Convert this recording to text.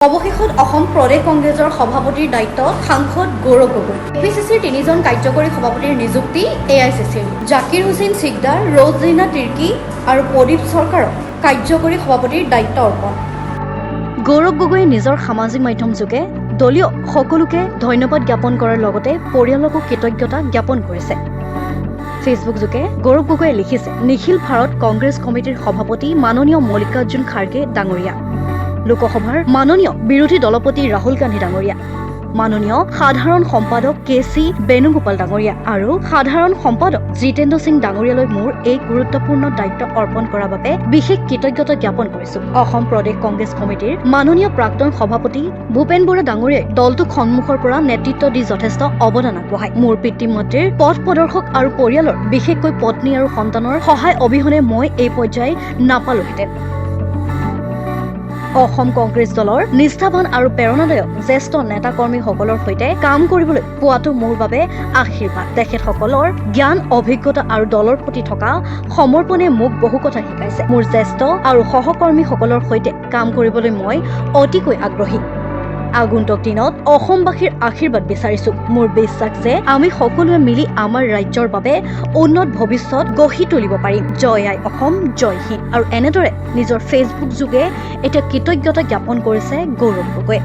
অৱশেষত অসম প্ৰদেশ কংগ্ৰেছৰ সভাপতিৰ দায়িত্বত সাংসদ গৌৰৱ গগৈ। এপিচিচিৰ 3জন কাৰ্যকৰী সভাপতিৰ নিযুক্তি এআইচিচিৰ জাকিৰ হুছেইন সিকদাৰ, ৰ'জলিনা তিৰ্কী আৰু প্ৰদীপ চৰকাৰক কাৰ্যকৰী সভাপতিৰ দায়িত্ব অৰ্পণ। গৌৰৱ গগৈয়ে নিজৰ সামাজিক মাধ্যম যোগে দলীয় সকলোকে ধন্যবাদ জ্ঞাপন কৰাৰ লগতে পৰিয়ালকো কৃতজ্ঞতা জ্ঞাপন কৰিছে। ফেচবুক যোগে গৌৰৱ গগৈয়ে লিখিছে, নিখিল ভাৰত কংগ্ৰেছ কমিটিৰ সভাপতি মাননীয় মল্লিকাৰ্জুন খাৰ্গে ডাঙৰীয়া, লোকসভাৰ মাননীয় বিৰোধী দলপতি ৰাহুল গান্ধী ডাঙৰীয়া, মাননীয় সাধাৰণ সম্পাদক কে.চি. বেণুগোপাল ডাঙৰীয়া আৰু সাধাৰণ সম্পাদক জিতেন্দ্ৰ সিং ডাঙৰীয়ালৈ মোৰ এই গুৰুত্বপূৰ্ণ দায়িত্ব অৰ্পণ কৰাৰ বাবে বিশেষ কৃতজ্ঞতা জ্ঞাপন কৰিছো। অসম প্ৰদেশ কংগ্ৰেছ কমিটিৰ মাননীয় প্ৰাক্তন সভাপতি ভূপেন বৰা ডাঙৰীয়াই দলটোক সন্মুখৰ পৰা নেতৃত্ব দি যথেষ্ট অৱদান আগবঢ়ায়। মোৰ পিতৃ মাতৃৰ পথ প্ৰদৰ্শক আৰু পৰিয়ালৰ বিশেষকৈ পত্নী আৰু সন্তানৰ সহায় অবিহনে মই এই পৰ্যায় নাপালোহেঁতেন। অসম কংগ্ৰেছ দলৰ নিষ্ঠাবান আৰু প্ৰেৰণাদায়ক জ্যেষ্ঠ নেতা কৰ্মীসকলৰ সৈতে কাম কৰিবলৈ পোৱাটো মোৰ বাবে আশীৰ্বাদ। তেখেতসকলৰ জ্ঞান, অভিজ্ঞতা আৰু দলৰ প্ৰতি থকা সমৰ্পণে মোক বহু কথা শিকাইছে। মোৰ জ্যেষ্ঠ আৰু সহকৰ্মীসকলৰ সৈতে কাম কৰিবলৈ মই অতিকৈ আগ্ৰহী। আগন্তুক দিনত অসমবাসীৰ আশীৰ্বাদ বিচাৰিছো। মোৰ বিশ্বাস যে আমি সকলোৱে মিলি আমাৰ ৰাজ্যৰ বাবে উন্নত ভৱিষ্যত গঢ়ি তুলিব পাৰিম। জয় আই অসম, জয় হিন্দ। আৰু এনেদৰে নিজৰ ফেচবুক যোগে এতিয়া কৃতজ্ঞতা জ্ঞাপন কৰিছে গৌৰৱ গগৈয়ে।